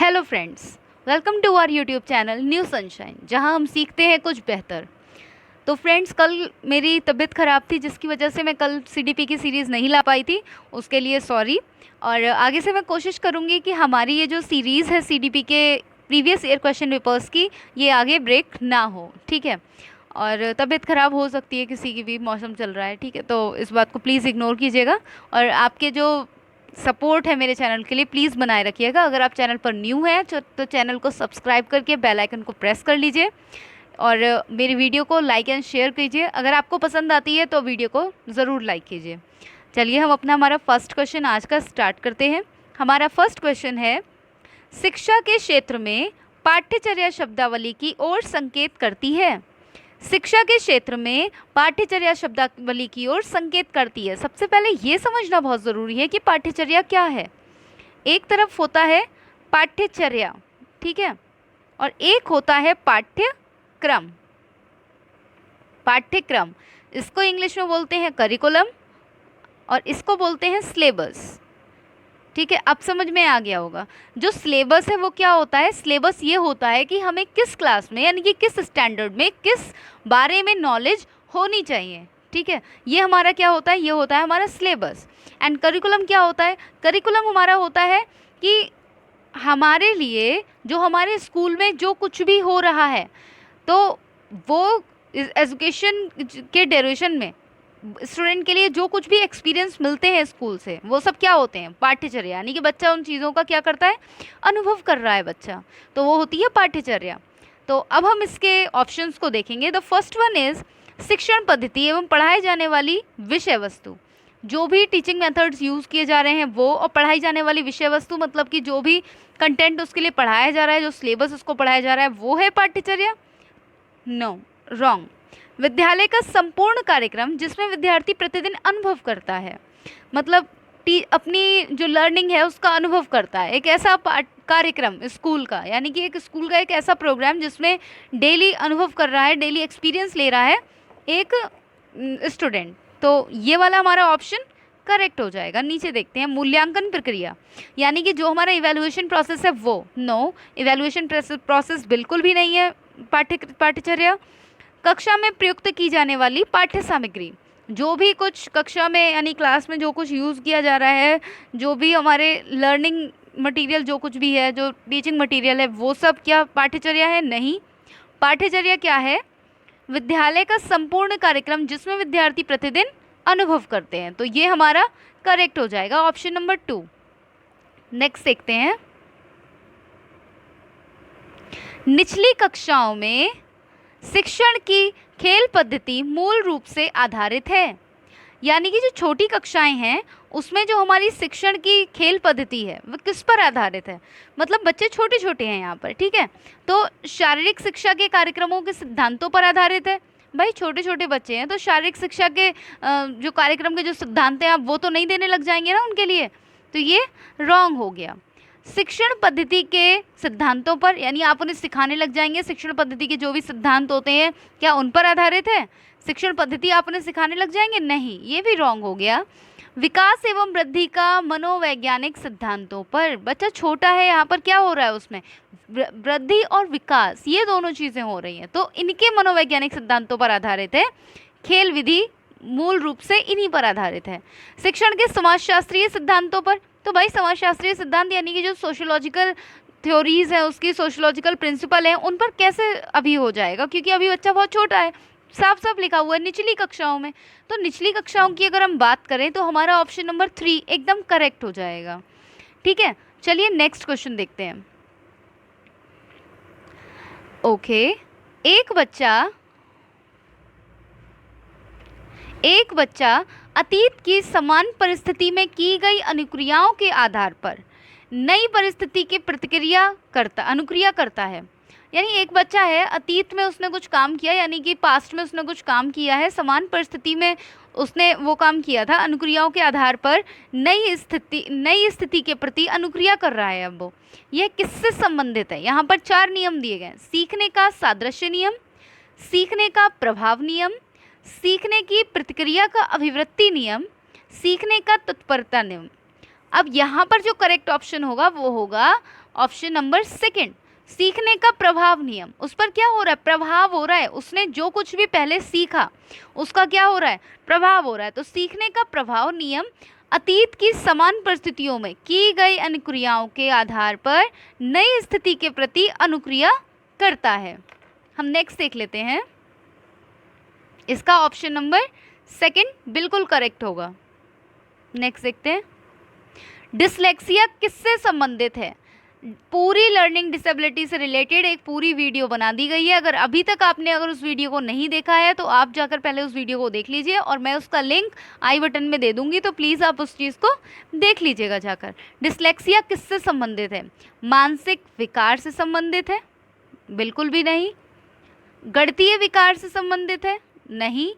Hello friends, welcome to our YouTube channel New Sunshine, जहां हम सीखते हैं कुछ बेहतर। तो फ्रेंड्स, कल मेरी तबीयत ख़राब थी जिसकी वजह से मैं कल सीडीपी की सीरीज़ नहीं ला पाई थी, उसके लिए सॉरी। और आगे से मैं कोशिश करूंगी कि हमारी ये जो सीरीज़ है सीडीपी के प्रीवियस ईयर क्वेश्चन पेपर्स की, ये आगे ब्रेक ना हो, ठीक है। और तबीयत ख़राब हो सकती है किसी की भी, मौसम चल रहा है, ठीक है, तो इस बात को प्लीज़ इग्नोर कीजिएगा। और आपके जो सपोर्ट है मेरे चैनल के लिए प्लीज़ बनाए रखिएगा। अगर आप चैनल पर न्यू हैं तो चैनल को सब्सक्राइब करके बेल आइकन को प्रेस कर लीजिए और मेरी वीडियो को लाइक एंड शेयर कीजिए। अगर आपको पसंद आती है तो वीडियो को ज़रूर लाइक कीजिए। चलिए हम हमारा फर्स्ट क्वेश्चन आज का स्टार्ट करते हैं। हमारा फर्स्ट क्वेश्चन है, शिक्षा के क्षेत्र में पाठ्यचर्या शब्दावली की ओर संकेत करती है। शिक्षा के क्षेत्र में पाठ्यचर्या शब्दावली की ओर संकेत करती है। सबसे पहले ये समझना बहुत ज़रूरी है कि पाठ्यचर्या क्या है। एक तरफ होता है पाठ्यचर्या, ठीक है, और एक होता है पाठ्यक्रम। पाठ्यक्रम, इसको इंग्लिश में बोलते हैं करिकुलम और इसको बोलते हैं सिलेबस, ठीक है। अब समझ में आ गया होगा। जो सिलेबस है वो क्या होता है? सिलेबस ये होता है कि हमें किस क्लास में, यानी कि किस स्टैंडर्ड में, किस बारे में नॉलेज होनी चाहिए, ठीक है। ये हमारा क्या होता है? ये होता है हमारा सिलेबस। एंड करिकुलम क्या होता है? करिकुलम हमारा होता है कि हमारे लिए जो हमारे स्कूल में जो कुछ भी हो रहा है, तो वो एजुकेशन के ड्यूरेशन में स्टूडेंट के लिए जो कुछ भी एक्सपीरियंस मिलते हैं स्कूल से, वो सब क्या होते हैं? पाठ्यचर्या। यानी कि बच्चा उन चीज़ों का क्या करता है? अनुभव कर रहा है बच्चा, तो वो होती है पाठ्यचर्या। तो अब हम इसके ऑप्शंस को देखेंगे। द फर्स्ट वन इज शिक्षण पद्धति एवं पढ़ाई जाने वाली विषय वस्तु। जो भी टीचिंग मेथड्स यूज़ किए जा रहे हैं वो, और पढ़ाई जाने वाली विषय वस्तु मतलब कि जो भी कंटेंट उसके लिए पढ़ाया जा रहा है, जो सिलेबस उसको पढ़ाया जा रहा है, वो है पाठ्यचर्या। No, wrong. विद्यालय का संपूर्ण कार्यक्रम जिसमें विद्यार्थी प्रतिदिन अनुभव करता है, मतलब अपनी जो लर्निंग है उसका अनुभव करता है। एक ऐसा कार्यक्रम स्कूल का, यानी कि एक स्कूल का एक ऐसा प्रोग्राम जिसमें डेली अनुभव कर रहा है, डेली एक्सपीरियंस ले रहा है एक स्टूडेंट। तो ये वाला हमारा ऑप्शन करेक्ट हो जाएगा। नीचे देखते हैं, मूल्यांकन प्रक्रिया, यानी कि जो हमारा इवैल्यूएशन प्रोसेस है वो, नो, इवैल्यूएशन प्रोसेस बिल्कुल भी नहीं है पाठ्यचर्या। कक्षा में प्रयुक्त की जाने वाली पाठ्य सामग्री, जो भी कुछ कक्षा में यानी क्लास में जो कुछ यूज़ किया जा रहा है, जो भी हमारे लर्निंग मटेरियल जो कुछ भी है, जो टीचिंग मटेरियल है, वो सब क्या पाठ्यचर्या है? नहीं। पाठ्यचर्या क्या है? विद्यालय का संपूर्ण कार्यक्रम जिसमें विद्यार्थी प्रतिदिन अनुभव करते हैं। तो ये हमारा करेक्ट हो जाएगा, ऑप्शन नंबर 2। नेक्स्ट देखते हैं, निचली कक्षाओं में शिक्षण की खेल पद्धति मूल रूप से आधारित है। यानी कि जो छोटी कक्षाएं हैं उसमें जो हमारी शिक्षण की खेल पद्धति है वो किस पर आधारित है? मतलब बच्चे छोटे छोटे हैं यहाँ पर, ठीक है, तो शारीरिक शिक्षा के कार्यक्रमों के सिद्धांतों पर आधारित है। भाई छोटे छोटे बच्चे हैं तो शारीरिक शिक्षा के जो कार्यक्रम के जो सिद्धांत हैं आप वो तो नहीं देने लग जाएंगे ना उनके लिए, तो ये रॉन्ग हो गया। शिक्षण पद्धति के सिद्धांतों पर, यानी आप उन्हें सिखाने लग जाएंगे, शिक्षण पद्धति के जो भी सिद्धांत होते हैं क्या उन पर आधारित है? शिक्षण पद्धति आप उन्हें सिखाने लग जाएंगे? नहीं, ये भी रॉन्ग हो गया। विकास एवं वृद्धि का मनोवैज्ञानिक सिद्धांतों पर, बच्चा छोटा है, यहाँ पर क्या हो रहा है? उसमें वृद्धि और विकास ये दोनों चीज़ें हो रही हैं, तो इनके मनोवैज्ञानिक सिद्धांतों पर आधारित है। खेल विधि मूल रूप से इन्हीं पर आधारित है। शिक्षण के समाजशास्त्रीय सिद्धांतों पर, तो भाई समाजशास्त्रीय सिद्धांत यानी कि जो सोशियोलॉजिकल थ्योरीज है, उसकी सोशियोलॉजिकल प्रिंसिपल है, उन पर कैसे अभी हो जाएगा? क्योंकि अभी बच्चा बहुत छोटा है, साफ साफ लिखा हुआ है निचली कक्षाओं में। तो निचली कक्षाओं की अगर हम बात करें तो हमारा ऑप्शन नंबर 3 एकदम करेक्ट हो जाएगा, ठीक है। चलिए नेक्स्ट क्वेश्चन देखते हैं। ओके, एक बच्चा अतीत की समान परिस्थिति में की गई अनुक्रियाओं के आधार पर नई परिस्थिति की अनुक्रिया करता है। यानी एक बच्चा है, अतीत में उसने कुछ काम किया, यानी कि पास्ट में उसने कुछ काम किया है, समान परिस्थिति में उसने वो काम किया था, अनुक्रियाओं के आधार पर नई स्थिति के प्रति अनुक्रिया कर रहा है। अब वो यह किससे संबंधित है? यहाँ पर 4 नियम दिए गए: सीखने का सादृश्य नियम, सीखने का प्रभाव नियम, सीखने की प्रतिक्रिया का अभिवृत्ति नियम, सीखने का तत्परता नियम। अब यहाँ पर जो करेक्ट ऑप्शन होगा वो होगा ऑप्शन नंबर सेकंड, सीखने का प्रभाव नियम। उस पर क्या हो रहा है, प्रभाव हो रहा है, उसने जो कुछ भी पहले सीखा उसका क्या हो रहा है, प्रभाव हो रहा है। तो सीखने का प्रभाव नियम अतीत की समान परिस्थितियों में की गई अनुक्रियाओं के आधार पर नई स्थिति के प्रति अनुक्रिया करता है। हम नेक्स्ट देख लेते हैं, इसका ऑप्शन नंबर सेकंड बिल्कुल करेक्ट होगा। नेक्स्ट देखते हैं, डिसलेक्सिया किससे संबंधित है। पूरी लर्निंग डिसेबिलिटी से रिलेटेड एक पूरी वीडियो बना दी गई है। अगर अभी तक आपने अगर उस वीडियो को नहीं देखा है तो आप जाकर पहले उस वीडियो को देख लीजिए, और मैं उसका लिंक आई बटन में दे दूंगी, तो प्लीज़ आप उस चीज़ को देख लीजिएगा जाकर। डिसलेक्सिया किससे संबंधित है, मानसिक विकार से संबंधित है, बिल्कुल भी नहीं। गणितीय विकार से संबंधित है, नहीं।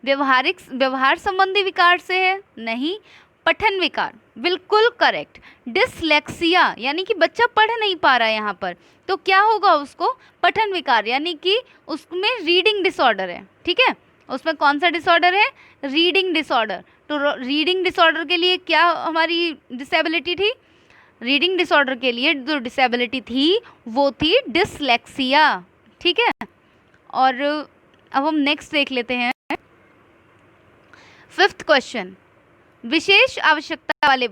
व्यवहार संबंधी विकार से है, नहीं। पठन विकार, बिल्कुल करेक्ट। डिसलेक्सिया यानी कि बच्चा पढ़ नहीं पा रहा है यहाँ पर, तो क्या होगा उसको, पठन विकार, यानी कि उसमें रीडिंग डिसऑर्डर है। ठीक है, उसमें कौन सा डिसऑर्डर है, रीडिंग डिसऑर्डर। तो रीडिंग डिसऑर्डर के लिए क्या हमारी डिसेबिलिटी थी, रीडिंग डिसऑर्डर के लिए जो डिसेबिलिटी थी वो थी डिसलेक्सिया। ठीक है, और अब हम नेक्स्ट देख लेते हैं, फिफ्थ क्वेश्चन, विशेष आवश्यकता वाले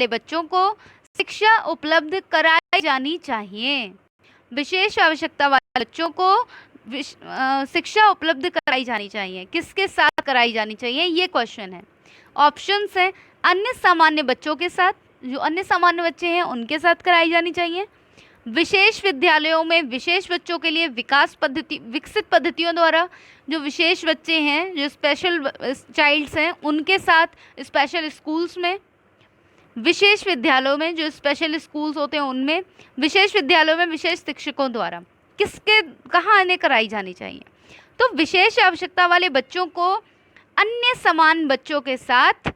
बच्चों को शिक्षा उपलब्ध कराई जानी चाहिए। विशेष आवश्यकता वाले बच्चों को शिक्षा उपलब्ध कराई जानी चाहिए, किसके साथ कराई जानी चाहिए, ये क्वेश्चन है। ऑप्शंस हैं, अन्य सामान्य बच्चों के साथ, जो अन्य सामान्य बच्चे हैं उनके साथ कराई जानी चाहिए। विशेष विद्यालयों में विशेष बच्चों के लिए विकसित पद्धतियों द्वारा, जो विशेष बच्चे हैं, जो स्पेशल चाइल्ड्स हैं, उनके साथ स्पेशल स्कूल्स में। विशेष विद्यालयों में जो स्पेशल स्कूल्स होते हैं उनमें। विशेष विद्यालयों में विशेष शिक्षकों द्वारा, किसके कहाँ इन्हें कराई जानी चाहिए। तो विशेष आवश्यकता वाले बच्चों को अन्य समान बच्चों के साथ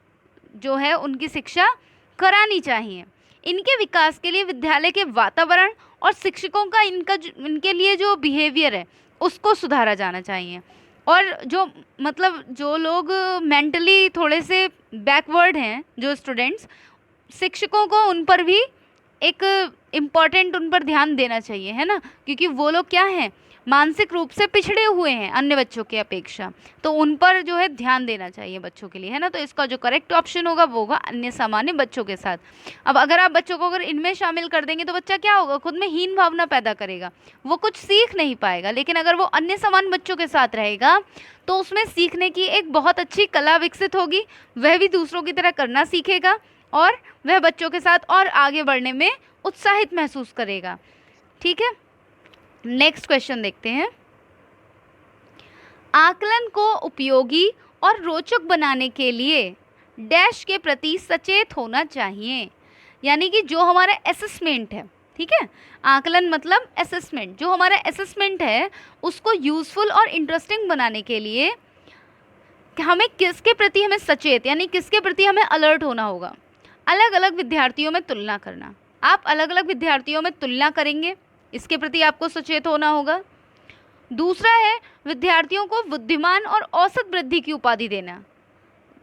जो है उनकी शिक्षा करानी चाहिए। इनके विकास के लिए विद्यालय के वातावरण और शिक्षकों का इनके लिए जो बिहेवियर है उसको सुधारा जाना चाहिए। और जो मतलब जो लोग मेंटली थोड़े से बैकवर्ड हैं, जो स्टूडेंट्स, शिक्षकों को उन पर भी एक इम्पॉर्टेंट उन पर ध्यान देना चाहिए, है ना, क्योंकि वो लोग क्या हैं, मानसिक रूप से पिछड़े हुए हैं अन्य बच्चों की अपेक्षा, तो उन पर जो है ध्यान देना चाहिए बच्चों के लिए, है ना। तो इसका जो करेक्ट ऑप्शन होगा वो होगा अन्य सामान्य बच्चों के साथ। अब अगर आप बच्चों को अगर इनमें शामिल कर देंगे तो बच्चा क्या होगा, खुद में हीन भावना पैदा करेगा, वो कुछ सीख नहीं पाएगा। लेकिन अगर वो अन्य समान बच्चों के साथ रहेगा तो उसमें सीखने की एक बहुत अच्छी कला विकसित होगी, वह भी दूसरों की तरह करना सीखेगा और वह बच्चों के साथ और आगे बढ़ने में उत्साहित महसूस करेगा। ठीक है, नेक्स्ट क्वेश्चन देखते हैं, आकलन को उपयोगी और रोचक बनाने के लिए डैश के प्रति सचेत होना चाहिए। यानी कि जो हमारा असेसमेंट है, ठीक है, आकलन मतलब असेसमेंट, जो हमारा असेसमेंट है उसको यूज़फुल और इंटरेस्टिंग बनाने के लिए हमें किसके प्रति हमें सचेत, यानी किसके प्रति हमें अलर्ट होना होगा। अलग अलग विद्यार्थियों में तुलना करना, आप अलग अलग विद्यार्थियों में तुलना करेंगे, इसके प्रति आपको सचेत होना होगा। दूसरा है विद्यार्थियों को बुद्धिमान और औसत वृद्धि की उपाधि देना।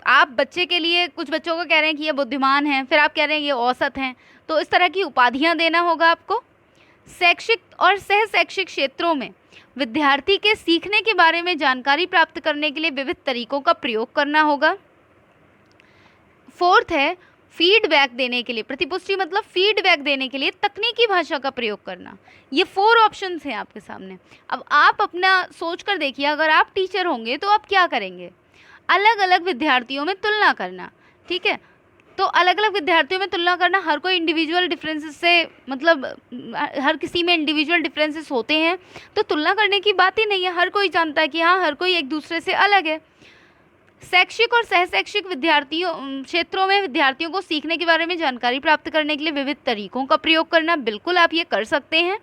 आप बच्चे के लिए कुछ बच्चों को कह रहे हैं कि ये बुद्धिमान हैं, फिर आप कह रहे हैं ये औसत हैं, तो इस तरह की उपाधियां देना होगा आपको। शैक्षिक और सह शैक्षिक क्षेत्रों में विद्यार्थी के सीखने के बारे में जानकारी प्राप्त करने के लिए विविध तरीकों का प्रयोग करना होगा। फोर्थ है फीडबैक देने के लिए, प्रतिपुष्टि मतलब फीडबैक देने के लिए तकनीकी भाषा का प्रयोग करना। ये 4 ऑप्शंस हैं आपके सामने। अब आप अपना सोच कर देखिए, अगर आप टीचर होंगे तो आप क्या करेंगे, अलग अलग विद्यार्थियों में तुलना करना। ठीक है, तो अलग अलग विद्यार्थियों में तुलना करना, हर कोई इंडिविजुअल डिफरेंसेस से, मतलब हर किसी में इंडिविजुअल डिफरेंसेस होते हैं, तो तुलना करने की बात ही नहीं है। हर कोई जानता है कि हाँ, हर कोई एक दूसरे से अलग है। शैक्षिक और सह शैक्षिक क्षेत्रों में विद्यार्थियों को सीखने के बारे में जानकारी प्राप्त करने के लिए विविध तरीकों का प्रयोग करना, बिल्कुल आप ये कर सकते हैं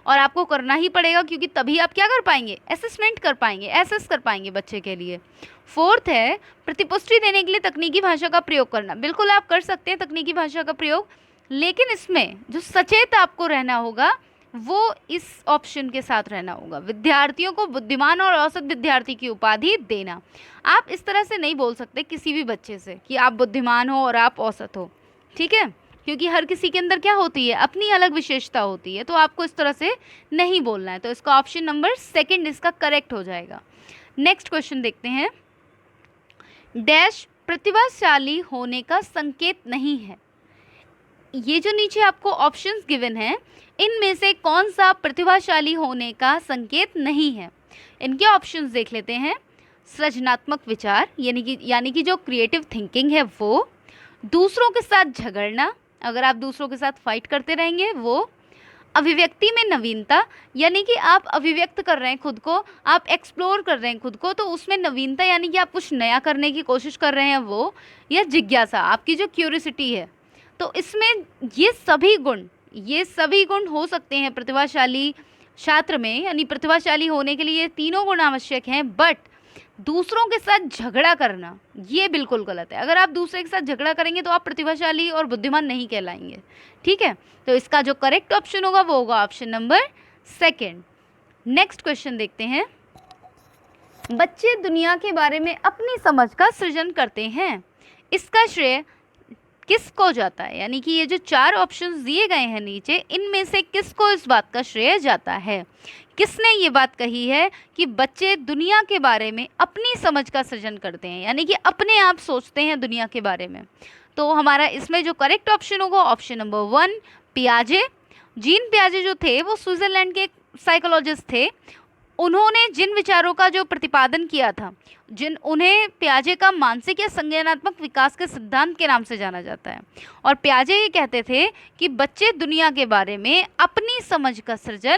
और आपको करना ही पड़ेगा, क्योंकि तभी आप क्या कर पाएंगे, असेसमेंट कर पाएंगे, एसेस कर पाएंगे बच्चे के लिए। फोर्थ है प्रतिपुष्टि देने के लिए तकनीकी भाषा का प्रयोग करना, बिल्कुल आप कर सकते हैं तकनीकी भाषा का प्रयोग, लेकिन इसमें जो सचेत आपको रहना होगा वो इस ऑप्शन के साथ रहना होगा। विद्यार्थियों को बुद्धिमान और औसत विद्यार्थी की उपाधि देना। आप इस तरह से नहीं बोल सकते किसी भी बच्चे से कि आप बुद्धिमान हो और आप औसत हो, ठीक है, क्योंकि हर किसी के अंदर क्या होती है, अपनी अलग विशेषता होती है, तो आपको इस तरह से नहीं बोलना है। तो इसका ऑप्शन नंबर सेकंड इसका करेक्ट हो जाएगा। नेक्स्ट क्वेश्चन देखते हैं। डैश प्रतिभाशाली होने का संकेत नहीं है। ये जो नीचे आपको ऑप्शंस गिवन हैं, इनमें से कौन सा प्रतिभाशाली होने का संकेत नहीं है? इनके ऑप्शंस देख लेते हैं। सृजनात्मक विचार यानी कि जो क्रिएटिव थिंकिंग है वो, दूसरों के साथ झगड़ना, अगर आप दूसरों के साथ फाइट करते रहेंगे वो, अभिव्यक्ति में नवीनता यानी कि आप अभिव्यक्त कर रहे हैं खुद को, आप एक्सप्लोर कर रहे हैं खुद को, तो उसमें नवीनता यानी कि आप कुछ नया करने की कोशिश कर रहे हैं वो, या जिज्ञासा आपकी जो क्यूरियोसिटी है। तो इसमें ये सभी गुण हो सकते हैं प्रतिभाशाली छात्र में, यानी प्रतिभाशाली होने के लिए ये तीनों गुण आवश्यक हैं। बट दूसरों के साथ झगड़ा करना ये बिल्कुल गलत है। अगर आप दूसरे के साथ झगड़ा करेंगे तो आप प्रतिभाशाली और बुद्धिमान नहीं कहलाएंगे, ठीक है। तो इसका जो करेक्ट ऑप्शन होगा वो होगा option number second. Next question देखते हैं। बच्चे दुनिया के बारे में अपनी समझ का सृजन करते हैं, इसका श्रेय किसको जाता है? यानी कि ये जो चार ऑप्शंस दिए गए हैं नीचे, इनमें से किसको इस बात का श्रेय जाता है? किसने ये बात कही है कि बच्चे दुनिया के बारे में अपनी समझ का सृजन करते हैं, यानी कि अपने आप सोचते हैं दुनिया के बारे में? तो हमारा इसमें जो करेक्ट ऑप्शन होगा ऑप्शन नंबर 1 पियाजे। जीन पियाजे जो थे वो स्विट्जरलैंड के साइकोलॉजिस्ट थे। उन्होंने जिन विचारों का जो प्रतिपादन किया था, उन्हें पियाजे का मानसिक या संज्ञानात्मक विकास के सिद्धांत के नाम से जाना जाता है। और पियाजे ये कहते थे कि बच्चे दुनिया के बारे में अपनी समझ का सृजन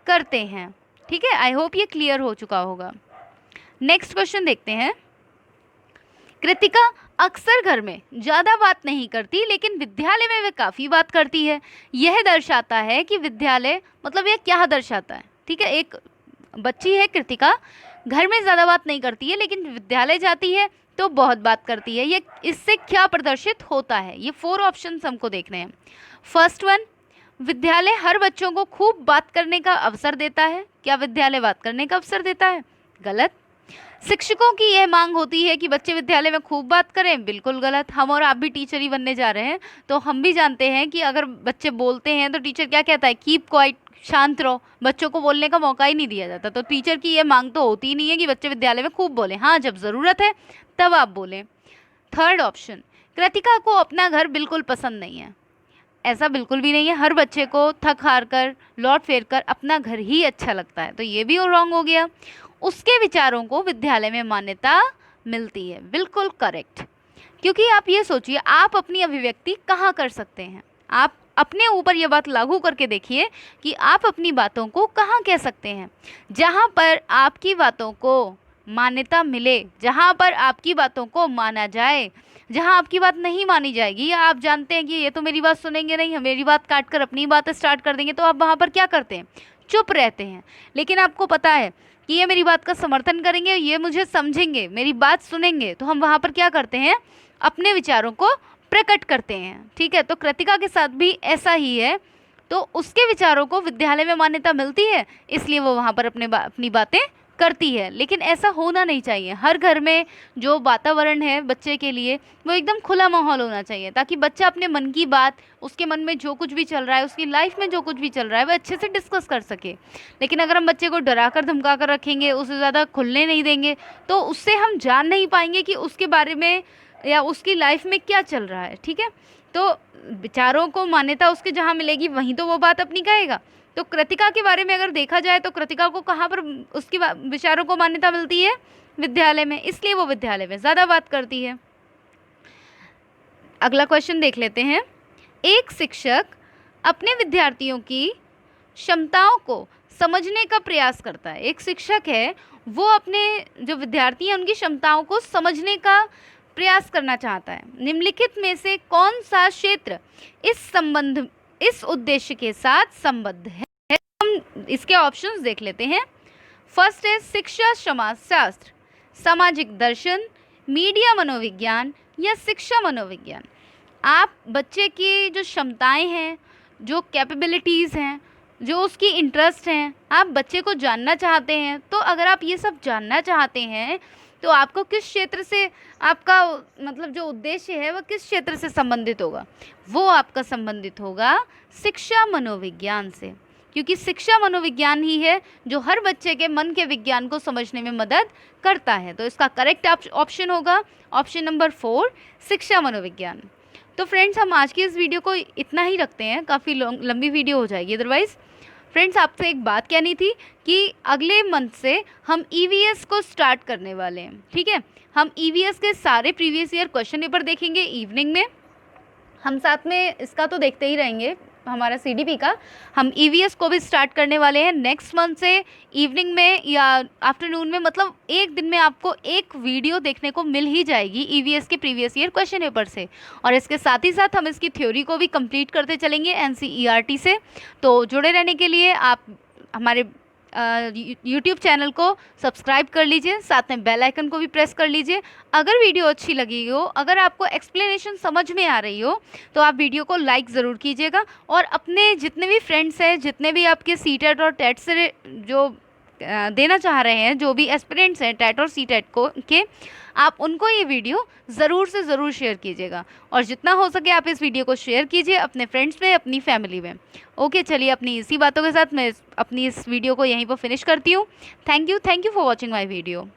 करते हैं, ठीक है। आई होप ये क्लियर हो चुका होगा। नेक्स्ट क्वेश्चन देखते हैं। कृतिका अक्सर घर में ज़्यादा बात नहीं करती, लेकिन विद्यालय में वे काफ़ी बात करती है। यह दर्शाता है कि विद्यालय, मतलब यह क्या दर्शाता है, ठीक है। एक बच्ची है कृतिका, घर में ज़्यादा बात नहीं करती है, लेकिन विद्यालय जाती है तो बहुत बात करती है। ये इससे क्या प्रदर्शित होता है? ये 4 ऑप्शंस हमको देखने हैं। फर्स्ट वन, विद्यालय हर बच्चों को खूब बात करने का अवसर देता है। क्या विद्यालय बात करने का अवसर देता है? गलत। शिक्षकों की यह मांग होती है कि बच्चे विद्यालय में खूब बात करें। बिल्कुल गलत। हम और आप भी टीचर ही बनने जा रहे हैं, तो हम भी जानते हैं कि अगर बच्चे बोलते हैं तो टीचर क्या कहता है, कीप क्वाइट, शांत रहो। बच्चों को बोलने का मौका ही नहीं दिया जाता। तो टीचर की ये मांग तो होती ही नहीं है कि बच्चे विद्यालय में खूब बोलें। हाँ, जब ज़रूरत है तब आप बोलें। थर्ड ऑप्शन, कृतिका को अपना घर बिल्कुल पसंद नहीं है। ऐसा बिल्कुल भी नहीं है। हर बच्चे को थक हार कर, लौट फेर कर अपना घर ही अच्छा लगता है, तो ये भी रॉन्ग हो गया। उसके विचारों को विद्यालय में मान्यता मिलती है। बिल्कुल करेक्ट। क्योंकि आप ये सोचिए, आप अपनी अभिव्यक्ति कहाँ कर सकते हैं? आप अपने ऊपर ये बात लागू करके देखिए कि आप अपनी बातों को कहाँ कह सकते हैं। जहाँ पर आपकी बातों को मान्यता मिले, जहाँ पर आपकी बातों को माना जाए। जहाँ आपकी बात नहीं मानी जाएगी, या आप जानते हैं कि ये तो मेरी बात सुनेंगे नहीं, मेरी बात काट कर अपनी बात स्टार्ट कर देंगे, तो आप वहाँ पर क्या करते हैं? चुप रहते हैं। लेकिन आपको पता है कि ये मेरी बात का समर्थन करेंगे, ये मुझे समझेंगे, मेरी बात सुनेंगे, तो हम वहाँ पर क्या करते हैं? अपने विचारों को प्रकट करते हैं, ठीक है। तो कृतिका के साथ भी ऐसा ही है। तो उसके विचारों को विद्यालय में मान्यता मिलती है, इसलिए वो वहाँ पर अपनी बातें करती है। लेकिन ऐसा होना नहीं चाहिए। हर घर में जो वातावरण है बच्चे के लिए, वो एकदम खुला माहौल होना चाहिए, ताकि बच्चा अपने मन की बात, उसके मन में जो कुछ भी चल रहा है, उसकी लाइफ में जो कुछ भी चल रहा है, वो अच्छे से डिस्कस कर सके। लेकिन अगर हम बच्चे को डरा कर धमका कर रखेंगे, उसे ज़्यादा खुलने नहीं देंगे, तो उससे हम जान नहीं पाएंगे कि उसके बारे में या उसकी लाइफ में क्या चल रहा है, ठीक है। तो विचारों को मान्यता उसके जहाँ मिलेगी वहीं तो वो बात अपनी कहेगा। तो कृतिका के बारे में अगर देखा जाए तो कृतिका को कहाँ पर उसकी विचारों को मान्यता मिलती है? विद्यालय में, इसलिए वो विद्यालय में ज़्यादा बात करती है। अगला क्वेश्चन देख लेते हैं। एक शिक्षक अपने विद्यार्थियों की क्षमताओं को समझने का प्रयास करता है। एक शिक्षक है, वो अपने जो विद्यार्थी हैं उनकी क्षमताओं को समझने का प्रयास करना चाहता है। निम्नलिखित में से कौन सा क्षेत्र इस उद्देश्य के साथ संबद्ध है? हम इसके ऑप्शंस देख लेते हैं। फर्स्ट है शिक्षा समाजशास्त्र, सामाजिक दर्शन, मीडिया मनोविज्ञान या शिक्षा मनोविज्ञान। आप बच्चे की जो क्षमताएं हैं, जो कैपेबिलिटीज़ हैं, जो उसकी इंटरेस्ट हैं, आप बच्चे को जानना चाहते हैं। तो अगर आप ये सब जानना चाहते हैं तो आपको किस क्षेत्र से, आपका मतलब जो उद्देश्य है वह किस क्षेत्र से संबंधित होगा, वो आपका संबंधित होगा शिक्षा मनोविज्ञान से, क्योंकि शिक्षा मनोविज्ञान ही है जो हर बच्चे के मन के विज्ञान को समझने में मदद करता है। तो इसका करेक्ट ऑप्शन होगा ऑप्शन नंबर 4, शिक्षा मनोविज्ञान। तो फ्रेंड्स, हम आज की इस वीडियो को इतना ही रखते हैं, काफ़ी लंबी वीडियो हो जाएगी अदरवाइज़। फ्रेंड्स, आपसे एक बात कहनी थी कि अगले मंथ से हम ईवीएस को स्टार्ट करने वाले हैं। ठीक है, हम ईवीएस के सारे प्रीवियस ईयर क्वेश्चन पेपर देखेंगे इवनिंग में। हम साथ में इसका तो देखते ही रहेंगे, हमारा सीडीपी का। हम ईवीएस को भी स्टार्ट करने वाले हैं नेक्स्ट मंथ से इवनिंग में या आफ्टरनून में, मतलब एक दिन में आपको एक वीडियो देखने को मिल ही जाएगी ईवीएस के प्रीवियस ईयर क्वेश्चन पेपर से। और इसके साथ ही साथ हम इसकी थ्योरी को भी कंप्लीट करते चलेंगे एनसीईआरटी से। तो जुड़े रहने के लिए आप हमारे यूट्यूब चैनल को सब्सक्राइब कर लीजिए, साथ में बेल आइकन को भी प्रेस कर लीजिए। अगर वीडियो अच्छी लगी हो, अगर आपको एक्सप्लेनेशन समझ में आ रही हो, तो आप वीडियो को लाइक ज़रूर कीजिएगा। और अपने जितने भी फ्रेंड्स हैं, जितने भी आपके सीटेट और टेट से जो देना चाह रहे हैं, जो भी एस्पिरेंट्स हैं टेट और सीटेट को के, आप उनको ये वीडियो ज़रूर से ज़रूर शेयर कीजिएगा। और जितना हो सके आप इस वीडियो को शेयर कीजिए अपने फ्रेंड्स में, अपनी फैमिली में। ओके, चलिए अपनी इसी बातों के साथ मैं अपनी इस वीडियो को यहीं पर फिनिश करती हूँ। Thank you for watching my video.